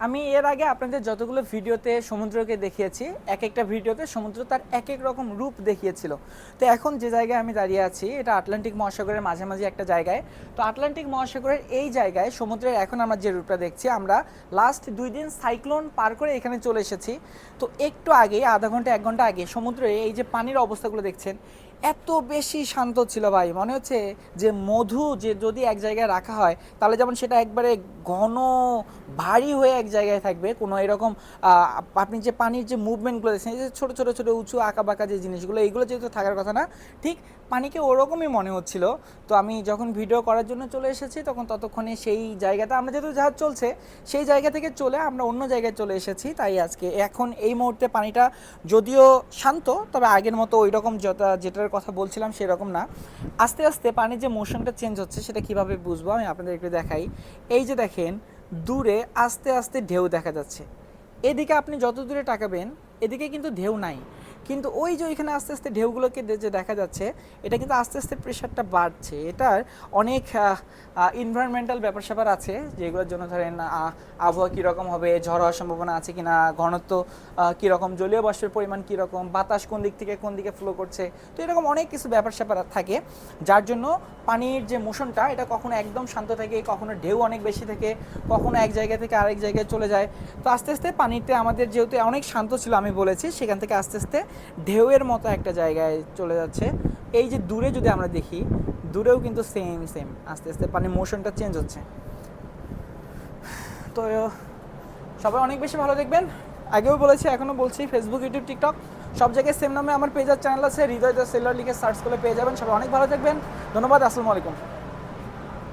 আমি এর আগে আপনাদের যতগুলো ভিডিওতে সমুদ্রকে দেখিয়েছি, এক একটা ভিডিওতে সমুদ্র তার এক এক রকম রূপ দেখিয়েছিল। তো এখন যে জায়গায় আমি দাঁড়িয়ে আছি এটা আটলান্টিক মহাসাগরের মাঝামাঝি একটা জায়গায়। তো আটলান্টিক মহাসাগরের এই জায়গায় সমুদ্রের এখন আমরা যে রূপটা দেখছি, আমরা লাস্ট 2 দিন সাইক্লোন পার করে এখানে চলে এসেছি। তো একটু আগে, আধা ঘন্টা 1 ঘন্টা আগে সমুদ্রে এই যে পানির অবস্থাগুলো দেখছেন, এত বেশি শান্ত ছিল ভাই, মনে হচ্ছে যে মধু যে যদি এক জায়গায় রাখা হয় তাহলে যেমন সেটা একবারে ঘন ভারী হয়ে এক জায়গায় থাকবে, কোনো এরকম আপনি যে পানির যে মুভমেন্টগুলো দেখছেন, এই যে ছোটো ছোটো ছোটো উঁচু আঁকা বাঁকা যে জিনিসগুলো, এইগুলো যেহেতু থাকার কথা না, ঠিক পানিকে ওরকমই মনে হচ্ছিল। তো আমি যখন ভিডিও করার জন্য চলে এসেছি তখন ততক্ষণে সেই জায়গাটা, আমরা যেহেতু জাহাজ চলছে সেই জায়গা থেকে চলে আমরা অন্য জায়গায় চলে এসেছি। তাই আজকে এখন এই মুহূর্তে পানিটা যদিও শান্ত, তবে আগের মতো ওই রকম যেটার কথা বলছিলাম সেরকম না। আস্তে আস্তে পানির যে মোশনটা চেঞ্জ হচ্ছে সেটা কীভাবে বুঝবো আমি আপনাদের একটু দেখাই। এই যে দেখেন, দূরে আস্তে আস্তে ঢেউ দেখা যাচ্ছে। এদিকে আপনি যত দূরে তাকাবেন এদিকে কিন্তু ঢেউ নাই, কিন্তু ওই যে ওইখানে আস্তে আস্তে ঢেউগুলোকে যে দেখা যাচ্ছে, এটা কিন্তু আস্তে আস্তে প্রেশারটা বাড়ছে। এটার অনেক এনভায়রনমেন্টাল ব্যাপার স্যাপার আছে, যেগুলোর জন্য ধরেন আবহাওয়া কীরকম হবে, ঝড় হওয়ার সম্ভাবনা আছে কিনা, ঘনত্ব কীরকম, জলীয় বাষ্পের পরিমাণ কীরকম, বাতাস কোন দিক থেকে কোন দিকে ফ্লো করছে। তো এরকম অনেক কিছু ব্যাপার স্যাপার থাকে, যার জন্য পানির যে মোশনটা এটা কখনো একদম শান্ত থাকে, কখনো ঢেউ অনেক বেশি থাকে, কখনো এক জায়গা থেকে আরেক জায়গায় চলে যায়। তো আস্তে আস্তে পানিতে আমাদের যেহেতু অনেক শান্ত ছিল আমি বলেছি, সেখান থেকে আস্তে আস্তে ঢেউয়ের মতো একটা জায়গায় চলে যাচ্ছে। এই যে দূরে যদি আমরা দেখি, দূরেও কিন্তু সেম সেম আস্তে আস্তে পানির মোশনটা চেঞ্জ হচ্ছে। তো সবাই অনেক বেশি ভালো দেখবেন, আগেও বলেছি এখনও বলছি, ফেসবুক, ইউটিউব, টিকটক সব জায়গায় সেম নামে আমার পেজ আর চ্যানেল আছে, হৃদয় দ্য সেলার লিখে সার্চ করলে পেয়ে যাবেন। সবাই অনেক ভালো থাকবেন, ধন্যবাদ, আসসালামু আলাইকুম।